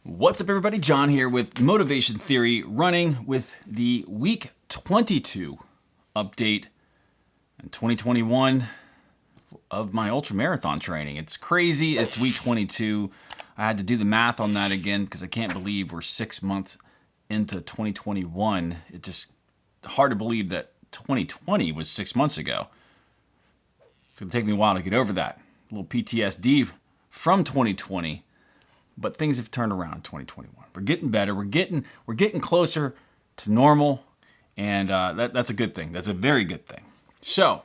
What's up, everybody? John here with Motivation Theory, running with the week 22 update in 2021 of my ultra marathon training. It's crazy. It's week 22. I had to do the math on that again because I can't believe we're 6 months into 2021. It's just hard to believe that 2020 was 6 months ago. It's going to take me a while to get over that. A little PTSD from 2020. But things have turned around in 2021. We're getting better. We're getting closer to normal, and that's a good thing. That's a very good thing. So,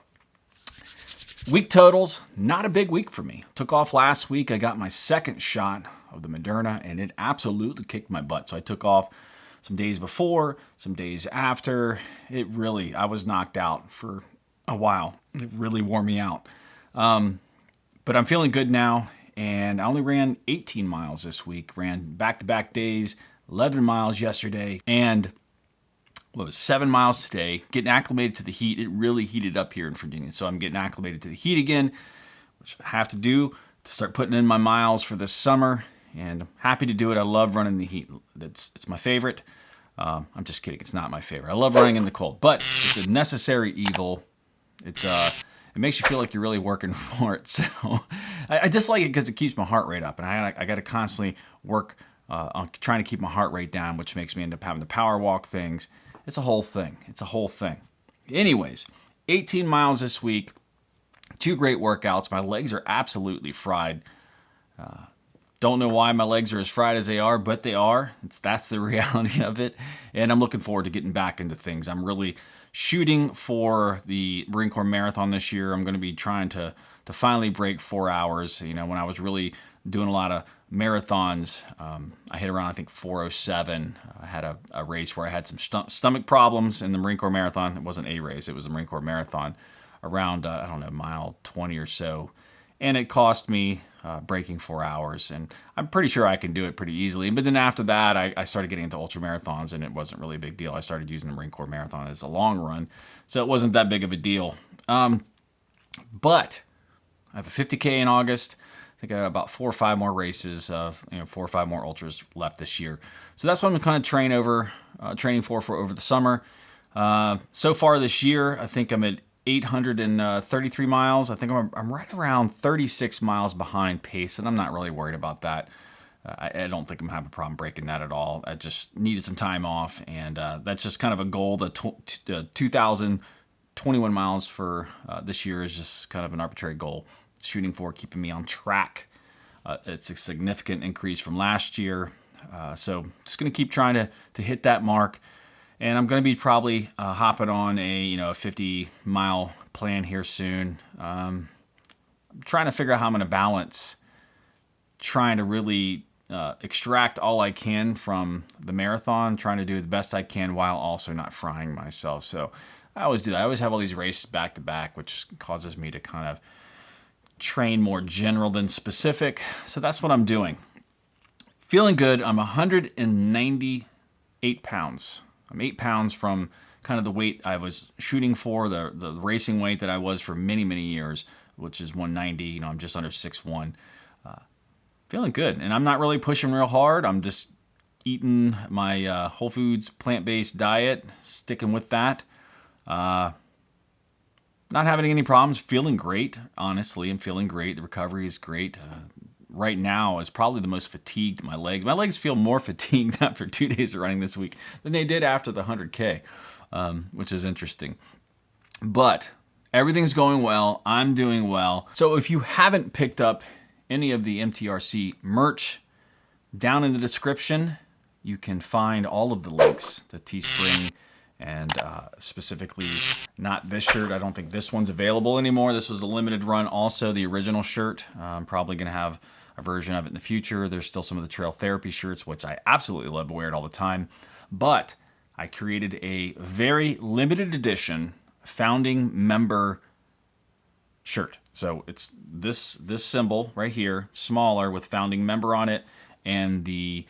week totals, not a big week for me. Took off last week. I got my second shot of the Moderna, and it absolutely kicked my butt. So I took off some days before, some days after. I was knocked out for a while. It really wore me out. But I'm feeling good now. And I only ran 18 miles this week. Ran back-to-back days, 11 miles yesterday, and 7 miles today. Getting acclimated to the heat. It really heated up here in Virginia. So I'm getting acclimated to the heat again, which I have to do to start putting in my miles for this summer. And I'm happy to do it. I love running in the heat. It's my favorite. I'm just kidding. It's not my favorite. I love running in the cold, but it's a necessary evil. It makes you feel like you're really working for it. So I just like it because it keeps my heart rate up. And I got to constantly work on trying to keep my heart rate down, which makes me end up having to power walk things. It's a whole thing. Anyways, 18 miles this week. 2 great workouts. My legs are absolutely fried. Don't know why my legs are as fried as they are, but they are. That's the reality of it. And I'm looking forward to getting back into things. I'm really shooting for the Marine Corps Marathon this year. I'm going to be trying to finally break 4 hours. You know, when I was really doing a lot of marathons, I hit around, I think, 4:07. I had a race where I had some stomach problems in the Marine Corps Marathon. It wasn't a race. It was the Marine Corps Marathon around, mile 20 or so. And it cost me breaking 4 hours. And I'm pretty sure I can do it pretty easily. But then after that, I started getting into ultra marathons, and it wasn't really a big deal. I started using the Marine Corps Marathon as a long run, so it wasn't that big of a deal. But I have a 50K in August. I think I got about 4 or 5 more races, 4 or 5 more ultras left this year. So that's what I'm kind of training for over the summer. So far this year, I think I'm at 833 miles. I think I'm right around 36 miles behind pace, and I'm not really worried about that. I don't think I'm going to have a problem breaking that at all. I just needed some time off, and that's just kind of a goal. The 2,021 miles for this year is just kind of an arbitrary goal. Shooting for keeping me on track. It's a significant increase from last year. So just going to keep trying to hit that mark. And I'm going to be probably hopping on a 50-mile plan here soon. I'm trying to figure out how I'm going to balance trying to really extract all I can from the marathon, trying to do the best I can while also not frying myself. So I always do that. I always have all these races back to back, which causes me to kind of train more general than specific. So that's what I'm doing. Feeling good. I'm 198 pounds. I'm 8 pounds from kind of the weight I was shooting for, the racing weight that I was for many, many years, which is 190. I'm just under 6'1". Feeling good. And I'm not really pushing real hard. I'm just eating my whole foods, plant-based diet, sticking with that. Not having any problems. Feeling great, honestly. I'm feeling great. The recovery is great. Right now is probably the most fatigued my legs. My legs feel more fatigued after 2 days of running this week than they did after the 100K, which is interesting. But everything's going well. I'm doing well. So if you haven't picked up any of the MTRC merch, down in the description, you can find all of the links, the Teespring, and specifically not this shirt. I don't think this one's available anymore. This was a limited run. Also, the original shirt. I'm probably going to have a version of it in the future. There's still some of the Trail Therapy shirts, which I absolutely love to wear it all the time. But I created a very limited edition founding member shirt. So it's this symbol right here, smaller, with founding member on it, and the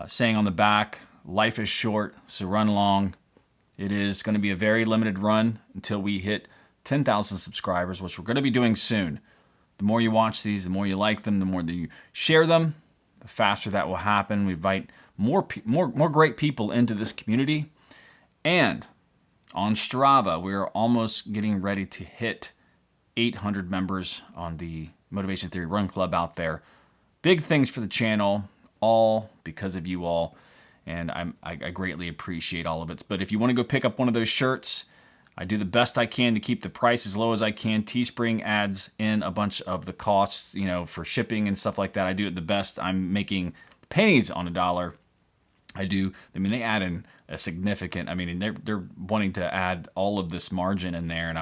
saying on the back, "Life is short, so run long." It is going to be a very limited run until we hit 10,000 subscribers, which we're going to be doing soon. The more you watch these, the more you like them, the more that you share them, the faster that will happen. We invite more great people into this community. And on Strava, we are almost getting ready to hit 800 members on the Motivation Theory Run Club out there. Big things for the channel, all because of you all. And I greatly appreciate all of it. But if you want to go pick up one of those shirts, I do the best I can to keep the price as low as I can. Teespring adds in a bunch of the costs, for shipping and stuff like that. I do it the best. I'm making pennies on a dollar. They add in a significant, they're wanting to add all of this margin in there, and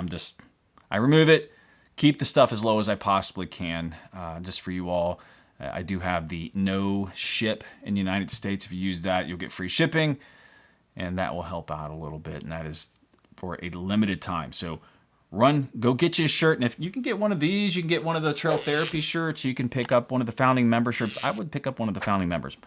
I remove it, keep the stuff as low as I possibly can, just for you all. I do have the no ship in the United States. If you use that, you'll get free shipping, and that will help out a little bit, and that is for a limited time. So go get you a shirt, and if you can get one of these, you can get one of the Trail Therapy shirts, you can pick up one of the founding member shirts. I would pick up one of the founding members.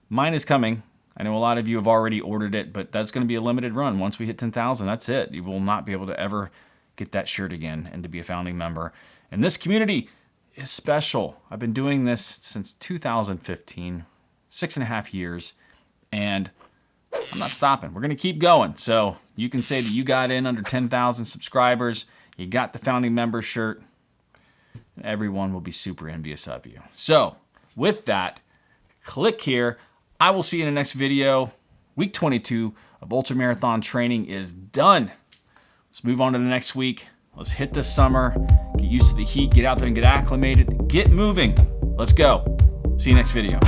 Mine is coming. I know a lot of you have already ordered it, but that's going to be a limited run. Once we hit 10,000, that's it. You will not be able to ever get that shirt again and to be a founding member. And this community is special. I've been doing this since 2015, 6.5 years, and I'm not stopping. We're going to keep going. So you can say that you got in under 10,000 subscribers, you got the founding member shirt, and everyone will be super envious of you. So with that, click here. I will see you in the next video. Week 22 of ultramarathon training is done. Let's move on to the next week. Let's hit the summer, get used to the heat, get out there and get acclimated, get moving. Let's go. See you next video.